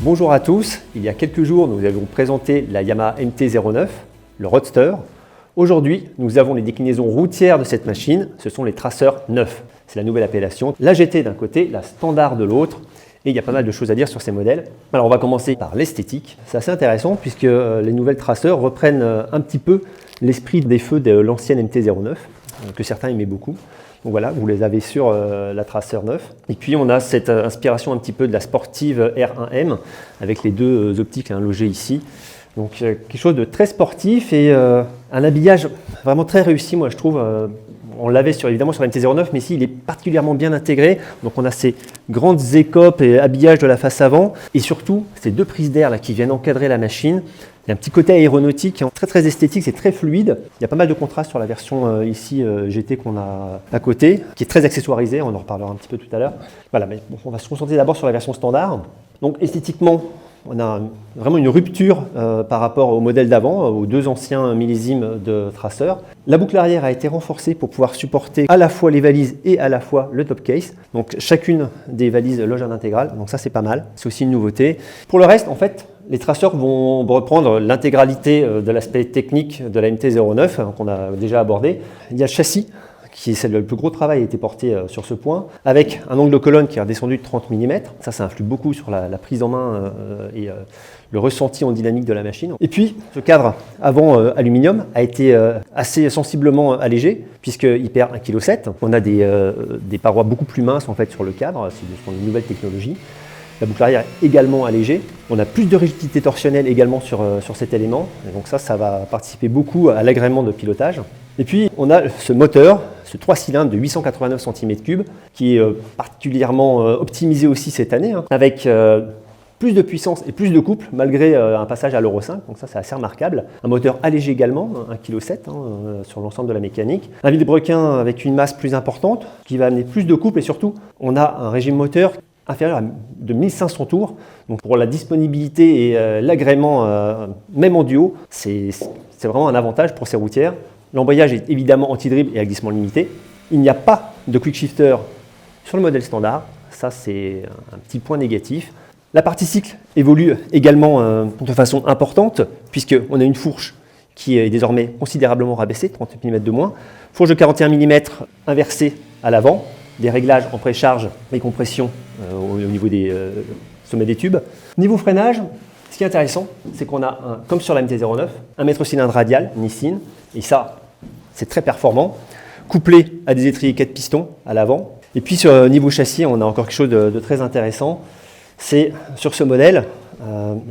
Bonjour à tous, il y a quelques jours nous avons présenté la Yamaha MT-09, le Roadster. Aujourd'hui nous avons les déclinaisons routières de cette machine, ce sont les traceurs 9. C'est la nouvelle appellation, la GT d'un côté, la Standard de l'autre. Et il y a pas mal de choses à dire sur ces modèles. Alors on va commencer par l'esthétique. C'est assez intéressant puisque les nouvelles traceurs reprennent un petit peu l'esprit des feux de l'ancienne MT-09, que certains aimaient beaucoup. Donc voilà, vous les avez sur la Tracer 9. Et puis on a cette inspiration un petit peu de la sportive R1M avec les deux optiques logées ici. Donc quelque chose de très sportif et un habillage vraiment très réussi, moi je trouve. On l'avait évidemment sur la MT-09, mais ici il est particulièrement bien intégré. Donc on a ces grandes écopes et habillages de la face avant, et surtout ces deux prises d'air qui viennent encadrer la machine. Il y a un petit côté aéronautique, très esthétique, c'est très fluide. Il y a pas mal de contrastes sur la version ici GT qu'on a à côté, qui est très accessoirisée, on en reparlera un petit peu tout à l'heure. Voilà, mais bon, on va se concentrer d'abord sur la version standard. Donc esthétiquement, on a vraiment une rupture par rapport au modèle d'avant, aux deux anciens millésimes de traceur. La boucle arrière a été renforcée pour pouvoir supporter à la fois les valises et à la fois le top case. Donc chacune des valises loge un intégral, donc ça c'est pas mal, c'est aussi une nouveauté. Pour le reste, en fait, les traceurs vont reprendre l'intégralité de l'aspect technique de la MT-09 qu'on a déjà abordé. Il y a le châssis, qui est le plus gros travail a été porté sur ce point, avec un angle de colonne qui est redescendu de 30 mm. Ça influe beaucoup sur la prise en main et le ressenti en dynamique de la machine. Et puis, ce cadre avant aluminium a été assez sensiblement allégé, puisqu'il perd 1,7 kg. On a des parois beaucoup plus minces en fait, sur le cadre, c'est une nouvelle technologie. La boucle arrière est également allégée. On a plus de rigidité torsionnelle également sur cet élément. Et donc ça va participer beaucoup à l'agrément de pilotage. Et puis, on a ce moteur, ce 3 cylindres de 889 cm3, qui est particulièrement optimisé aussi cette année, avec plus de puissance et plus de couple, malgré un passage à l'Euro 5. Donc ça, c'est assez remarquable. Un moteur allégé également, 1,7 kg sur l'ensemble de la mécanique. Un vilebrequin avec une masse plus importante, qui va amener plus de couple. Et surtout, on a un régime moteur inférieur à de 1500 tours. Donc pour la disponibilité et l'agrément, même en duo, c'est vraiment un avantage pour ces routières. L'embrayage est évidemment anti-dribble et à glissement limité. Il n'y a pas de quick shifter sur le modèle standard. Ça, c'est un petit point négatif. La partie cycle évolue également de façon importante, puisqu'on a une fourche qui est désormais considérablement rabaissée, 30 mm de moins. Fourche de 41 mm inversée à l'avant, des réglages en précharge et compression au niveau des sommets des tubes. Niveau freinage, ce qui est intéressant, c'est qu'on a, comme sur la MT-09, un mètre cylindre radial Nissin, et ça, c'est très performant, couplé à des étriers 4 pistons à l'avant. Et puis sur le niveau châssis, on a encore quelque chose de très intéressant. C'est sur ce modèle,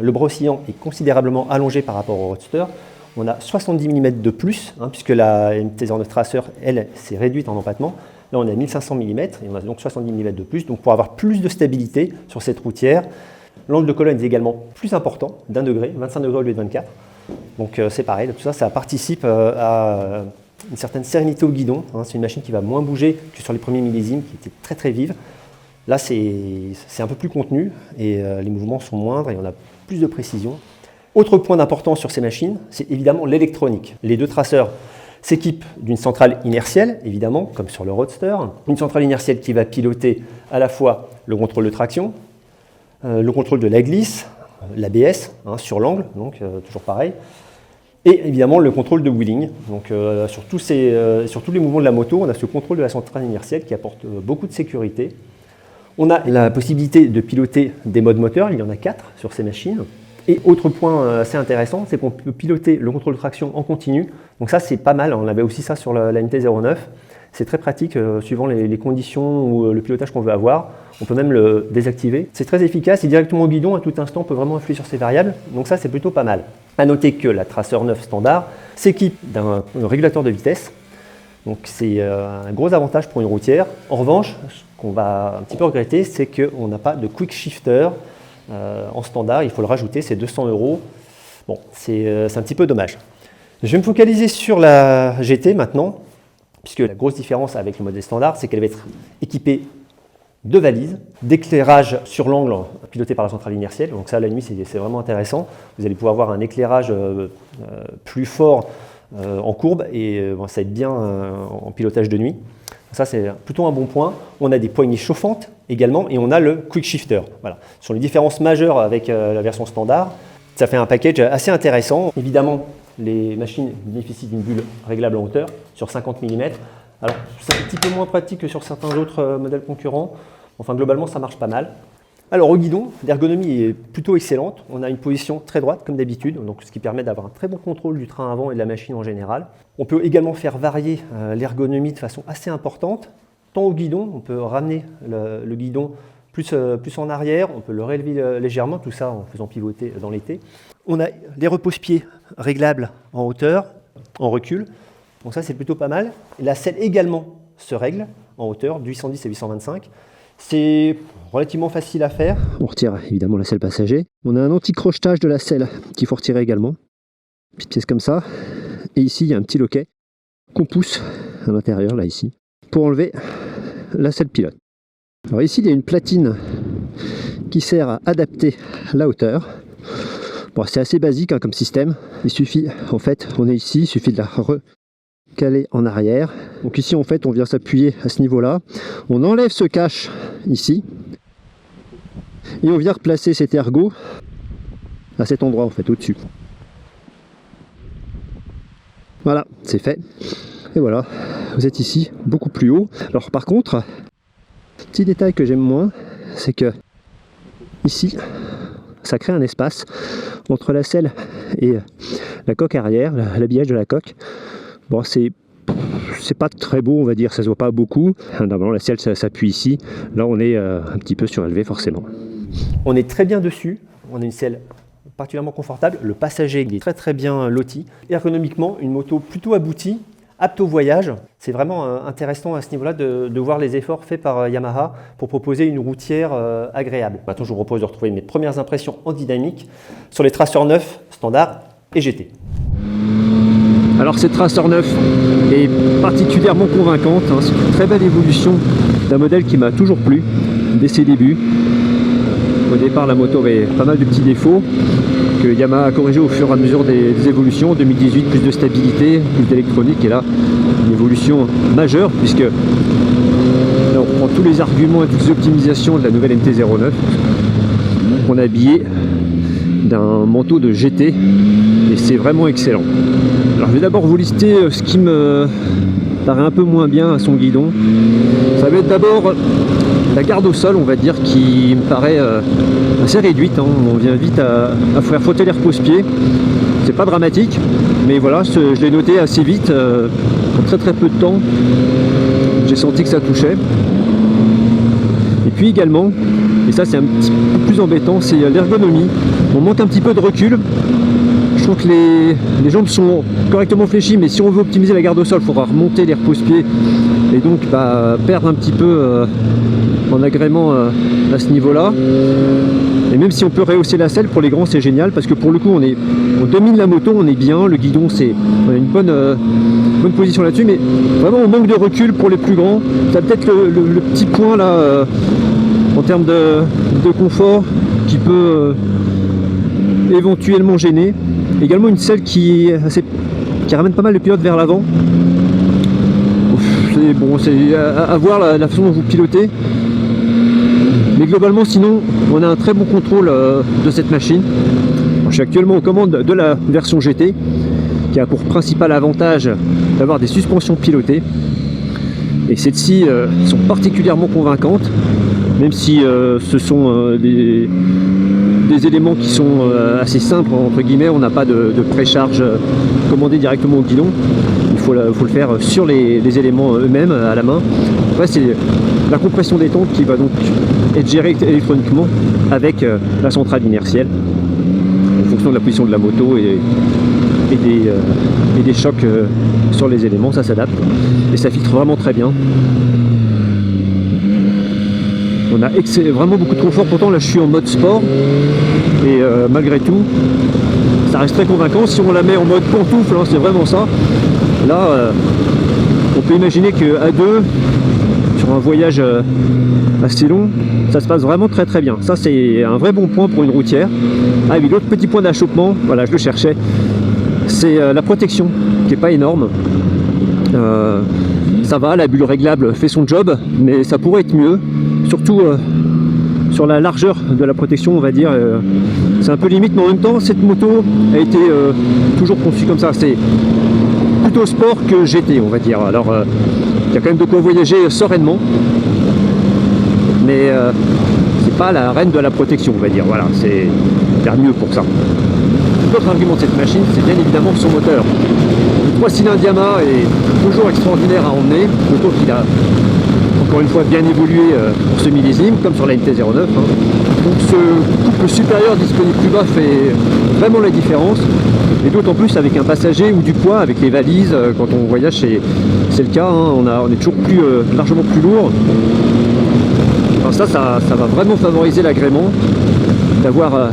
le bras oscillant est considérablement allongé par rapport au Roadster. On a 70 mm de plus, puisque la MT-09 Tracer, elle, s'est réduite en empattement. Là, on est à 1500 mm et on a donc 70 mm de plus, donc pour avoir plus de stabilité sur cette routière. L'angle de colonne est également plus important, d'1 degré, 25 degrés au lieu de 24. Donc c'est pareil, tout ça, ça participe à une certaine sérénité au guidon. C'est une machine qui va moins bouger que sur les premiers millésimes, qui étaient très vives. Là, c'est un peu plus contenu et les mouvements sont moindres et on a plus de précision. Autre point d'importance sur ces machines, c'est évidemment l'électronique. Les deux traceurs s'équipent d'une centrale inertielle, évidemment, comme sur le Roadster. Une centrale inertielle qui va piloter à la fois le contrôle de traction, le contrôle de la glisse, l'ABS sur l'angle, donc toujours pareil, et évidemment le contrôle de wheeling. Donc sur tous les mouvements de la moto, on a ce contrôle de la centrale inertielle qui apporte beaucoup de sécurité. On a la possibilité de piloter des modes moteurs, il y en a 4 sur ces machines. Et autre point assez intéressant, c'est qu'on peut piloter le contrôle de traction en continu. Donc ça, c'est pas mal, on avait aussi ça sur la MT-09. C'est très pratique suivant les conditions ou le pilotage qu'on veut avoir. On peut même le désactiver. C'est très efficace et directement au guidon, à tout instant, on peut vraiment influer sur ces variables. Donc ça, c'est plutôt pas mal. A noter que la Tracer 9 standard s'équipe d'un régulateur de vitesse. Donc c'est un gros avantage pour une routière. En revanche, ce qu'on va un petit peu regretter, c'est qu'on n'a pas de quick shifter en standard. Il faut le rajouter, c'est 200 €. Bon, c'est un petit peu dommage. Je vais me focaliser sur la GT maintenant, puisque la grosse différence avec le modèle standard, c'est qu'elle va être équipée de valises, d'éclairage sur l'angle piloté par la centrale inertielle. Donc ça, la nuit, c'est vraiment intéressant. Vous allez pouvoir avoir un éclairage plus fort en courbe et ça va être bien en pilotage de nuit. Ça, c'est plutôt un bon point. On a des poignées chauffantes également et on a le quick shifter. Voilà. Ce sont les différences majeures avec la version standard. Ça fait un package assez intéressant. Évidemment, les machines bénéficient d'une bulle réglable en hauteur sur 50 mm. Alors, c'est un petit peu moins pratique que sur certains autres modèles concurrents. Enfin, globalement, ça marche pas mal. Alors, au guidon, l'ergonomie est plutôt excellente. On a une position très droite, comme d'habitude, donc ce qui permet d'avoir un très bon contrôle du train avant et de la machine en général. On peut également faire varier l'ergonomie de façon assez importante. Tant au guidon, on peut ramener le guidon plus en arrière, on peut le réélever légèrement, tout ça en faisant pivoter dans l'été. On a les repose-pieds réglables en hauteur, en recul, donc ça c'est plutôt pas mal. La selle également se règle en hauteur, de 810 à 825. C'est relativement facile à faire. On retire évidemment la selle passager. On a un anti-crochetage de la selle qu'il faut retirer également. Petite pièce comme ça. Et ici il y a un petit loquet qu'on pousse à l'intérieur, là ici, pour enlever la selle pilote. Alors ici, il y a une platine qui sert à adapter la hauteur. Bon, c'est assez basique hein, comme système. Il suffit, en fait, on est ici, il suffit de la recaler en arrière. Donc ici, en fait, on vient s'appuyer à ce niveau-là. On enlève ce cache ici. Et on vient replacer cet ergot à cet endroit, en fait, au-dessus. Voilà, c'est fait. Et voilà, vous êtes ici, beaucoup plus haut. Alors par contre, petit détail que j'aime moins, c'est que ici, ça crée un espace entre la selle et la coque arrière, l'habillage de la coque. Bon, c'est pas très beau, on va dire, ça se voit pas beaucoup. Normalement, la selle ça s'appuie ici. Là, on est un petit peu surélevé, forcément. On est très bien dessus. On a une selle particulièrement confortable. Le passager il est très très bien loti. Ergonomiquement, une moto plutôt aboutie, apte au voyage. C'est vraiment intéressant à ce niveau-là de voir les efforts faits par Yamaha pour proposer une routière agréable. Maintenant, je vous propose de retrouver mes premières impressions en dynamique sur les Tracer 9 standard et GT. Alors cette Tracer 9 est particulièrement convaincante. Hein. C'est une très belle évolution d'un modèle qui m'a toujours plu dès ses débuts. Au départ, la moto avait pas mal de petits défauts que Yamaha a corrigé au fur et à mesure des évolutions. En 2018, plus de stabilité, plus d'électronique, et là, une évolution majeure, puisque là, on prend tous les arguments et toutes les optimisations de la nouvelle MT-09 qu'on a habillé d'un manteau de GT, et c'est vraiment excellent. Alors, je vais d'abord vous lister ce qui me paraît un peu moins bien à son guidon. Ça va être d'abord la garde au sol, on va dire, qui me paraît assez réduite. Hein. On vient vite à faire frotter les repose-pieds. C'est pas dramatique, mais voilà, je l'ai noté assez vite. En très très peu de temps, j'ai senti que ça touchait. Et puis également, et ça c'est un petit peu plus embêtant, c'est l'ergonomie. On manque un petit peu de recul. Je trouve que les jambes sont correctement fléchies, mais si on veut optimiser la garde au sol, il faudra remonter les repose-pieds et donc perdre un petit peu en agrément à ce niveau-là. Et même si on peut rehausser la selle, pour les grands c'est génial, parce que pour le coup on domine la moto, on est bien, le guidon on a une bonne position là-dessus, mais vraiment on manque de recul pour les plus grands. Ça peut-être le petit point là en termes de confort qui peut éventuellement gêner. Également une selle qui ramène pas mal le pilote vers l'avant. C'est bon, c'est à voir la façon dont vous pilotez. Mais globalement, sinon, on a un très bon contrôle de cette machine. Alors, je suis actuellement aux commandes de la version GT, qui a pour principal avantage d'avoir des suspensions pilotées. Et celles-ci sont particulièrement convaincantes, même si ce sont des éléments qui sont assez simples, entre guillemets. On n'a pas de précharge commandée directement au guidon. Il faut le faire sur les éléments eux-mêmes à la main. Après, c'est la compression des tentes qui va donc être gérée électroniquement avec la centrale inertielle en fonction de la position de la moto et des chocs sur les éléments. Ça s'adapte et ça filtre vraiment très bien. On a vraiment beaucoup de confort. Pourtant là je suis en mode sport et malgré tout ça reste très convaincant. Si on la met en mode pantoufle, hein, c'est vraiment ça. Là on peut imaginer qu'à deux, sur un voyage assez long, ça se passe vraiment très très bien. Ça c'est un vrai bon point pour une routière. Ah oui, l'autre petit point d'achoppement, voilà, je le cherchais, c'est la protection qui n'est pas énorme. ça va, la bulle réglable fait son job, mais ça pourrait être mieux, surtout sur la largeur de la protection, on va dire. C'est un peu limite, mais en même temps, cette moto a été toujours conçue comme ça. C'est plutôt sport que GT, on va dire. Alors, il y a quand même de quoi voyager sereinement, mais c'est pas la reine de la protection, on va dire. Voilà, c'est faire mieux pour ça. L'autre argument de cette machine, c'est bien évidemment son moteur. Le 3 cylindres Yamaha est toujours extraordinaire à emmener, moto qu'il a encore une fois bien évolué pour ce millésime, comme sur la MT-09. Donc ce couple supérieur disponible plus bas fait vraiment la différence, et d'autant plus avec un passager ou du poids, avec les valises, quand on voyage, c'est le cas, on est toujours largement plus lourd. Enfin, ça va vraiment favoriser l'agrément, d'avoir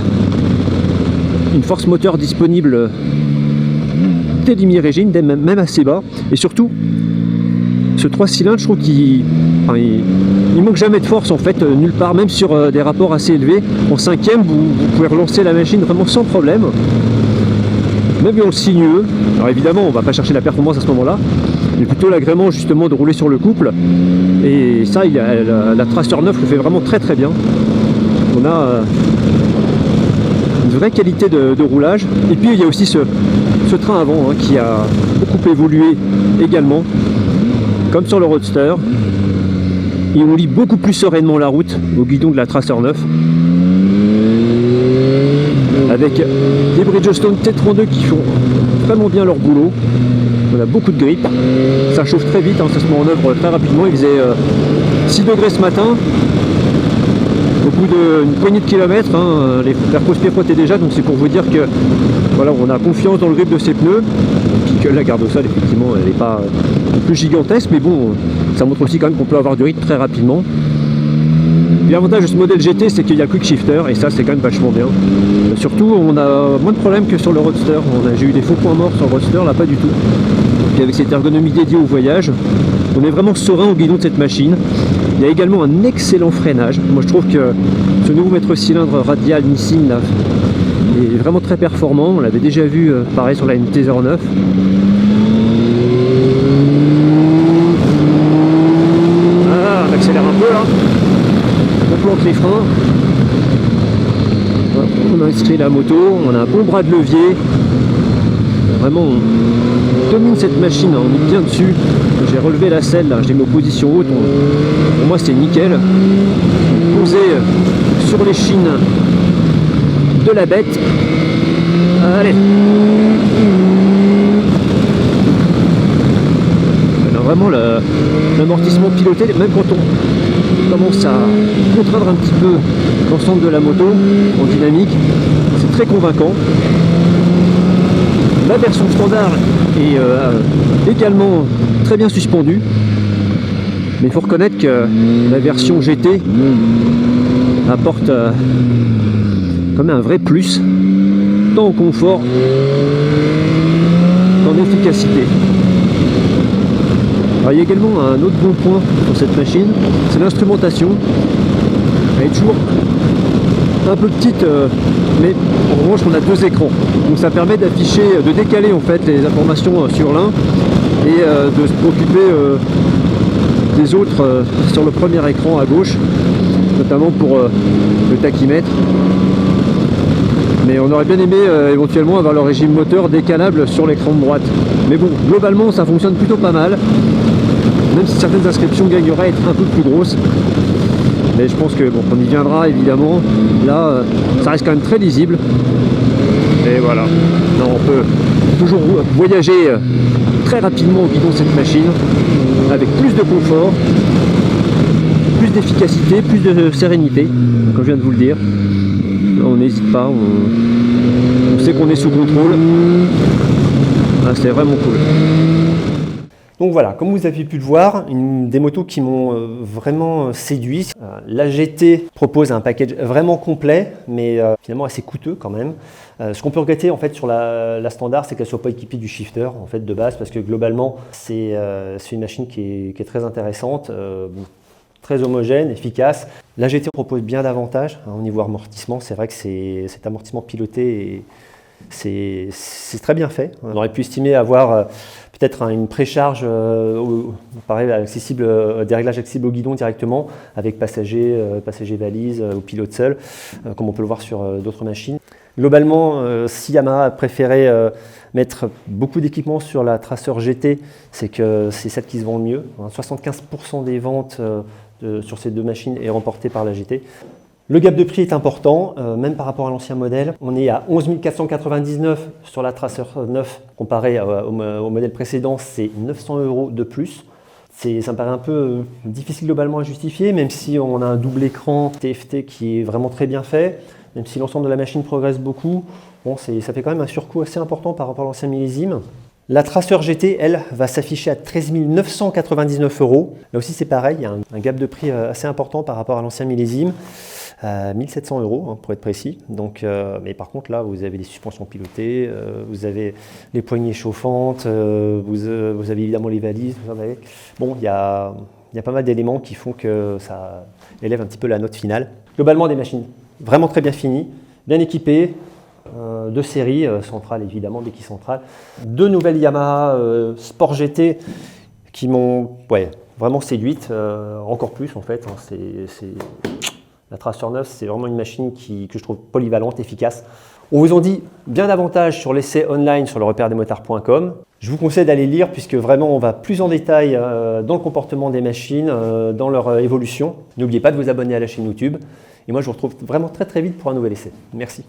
une force moteur disponible dès l'imi-régime, même assez bas, et surtout ce 3 cylindres, je trouve qu'il manque jamais de force en fait, nulle part, même sur des rapports assez élevés. En 5e, vous pouvez relancer la machine vraiment sans problème, même dans le sinueux. Alors évidemment, on va pas chercher la performance à ce moment-là, mais plutôt l'agrément justement de rouler sur le couple, et ça, la Tracer 9 le fait vraiment très très bien. On a une vraie qualité de roulage, et puis il y a aussi ce train avant qui a beaucoup évolué également, comme sur le Roadster, et on lit beaucoup plus sereinement la route au guidon de la Tracer 9, avec des Bridgestone T32 qui font vraiment bien leur boulot. On a beaucoup de grip, ça chauffe très vite, ça se met en œuvre très rapidement. Il faisait 6 degrés ce matin, au bout d'une poignée de kilomètres, la pause pied est déjà, donc c'est pour vous dire que voilà, on a confiance dans le grip de ces pneus, et puis que la garde au sol, effectivement, elle n'est pas plus gigantesque, mais bon, ça montre aussi quand même qu'on peut avoir du rythme très rapidement. L'avantage de ce modèle GT, c'est qu'il y a le quick shifter, et ça c'est quand même vachement bien. Surtout, on a moins de problèmes que sur le Roadster. J'ai eu des faux points morts sur le Roadster, là pas du tout. Puis avec cette ergonomie dédiée au voyage, on est vraiment serein au guidon de cette machine. Il y a également un excellent freinage. Moi je trouve que ce nouveau mètre cylindre radial Nissin là, est vraiment très performant. On l'avait déjà vu pareil sur la MT-09. Ah, on accélère un peu là. On plante les freins. On a inscrit la moto. On a un bon bras de levier. Vraiment, on domine cette machine, on est bien dessus. J'ai relevé la selle, je l'ai mis en position haute. Pour moi, c'est nickel. Posé sur les chines de la bête. Allez. Alors, vraiment, l'amortissement piloté, même quand on commence à contraindre un petit peu l'ensemble de la moto en dynamique, c'est très convaincant. La version standard est également très bien suspendue, mais il faut reconnaître que la version GT apporte quand même un vrai plus, tant en confort qu'en efficacité. Alors, il y a également un autre bon point sur cette machine, c'est l'instrumentation. Elle est toujours un peu petite, mais en revanche on a 2 écrans, donc ça permet d'afficher, de décaler en fait les informations sur l'un et de se préoccuper des autres sur le premier écran à gauche, notamment pour le tachymètre. Mais on aurait bien aimé éventuellement avoir le régime moteur décalable sur l'écran de droite. Mais bon, globalement ça fonctionne plutôt pas mal, même si certaines inscriptions gagneraient à être un peu plus grosses. Mais je pense que bon, on y viendra évidemment. Là, ça reste quand même très lisible. Et voilà. Non, on peut toujours voyager très rapidement au guidon de cette machine, avec plus de confort, plus d'efficacité, plus de sérénité, comme je viens de vous le dire. On n'hésite pas, on sait qu'on est sous contrôle. Ah, c'est vraiment cool. Donc voilà, comme vous avez pu le voir, des motos qui m'ont vraiment séduit. La GT propose un package vraiment complet, mais finalement assez coûteux quand même. Ce qu'on peut regretter en fait sur la standard, c'est qu'elle ne soit pas équipée du shifter en fait de base, parce que globalement c'est une machine qui est très intéressante, très homogène, efficace. La GT propose bien davantage au niveau amortissement. C'est vrai que cet amortissement piloté C'est très bien fait. On aurait pu estimer avoir peut-être une précharge, pareil, accessible, des réglages accessibles au guidon directement, avec passager valise ou pilote seul, comme on peut le voir sur d'autres machines. Globalement, si Yamaha a préféré mettre beaucoup d'équipements sur la Tracer GT, c'est que c'est celle qui se vend le mieux. 75% des ventes sur ces deux machines est remporté par la GT. Le gap de prix est important, même par rapport à l'ancien modèle. On est à 11 499 sur la Tracer 9, comparé au modèle précédent, c'est 900 € de plus. Ça me paraît un peu difficile globalement à justifier, même si on a un double écran TFT qui est vraiment très bien fait, même si l'ensemble de la machine progresse beaucoup, bon, ça fait quand même un surcoût assez important par rapport à l'ancien millésime. La Tracer GT, elle, va s'afficher à 13 999 €. Là aussi, c'est pareil, il y a un gap de prix assez important par rapport à l'ancien millésime. 1700 € pour être précis. Donc, mais par contre, là, vous avez des suspensions pilotées, vous avez les poignées chauffantes, vous avez évidemment les valises. Bon, il y a pas mal d'éléments qui font que ça élève un petit peu la note finale. Globalement, des machines vraiment très bien finies, bien équipées, de série, centrale évidemment, béquille centrale. Deux nouvelles Yamaha Sport GT qui m'ont vraiment séduite, encore plus en fait. La Tracer 9, c'est vraiment une machine que je trouve polyvalente, efficace. On vous en dit bien davantage sur l'essai online sur le repère-des-motards.com. Je vous conseille d'aller lire puisque vraiment on va plus en détail dans le comportement des machines, dans leur évolution. N'oubliez pas de vous abonner à la chaîne YouTube. Et moi je vous retrouve vraiment très vite pour un nouvel essai. Merci.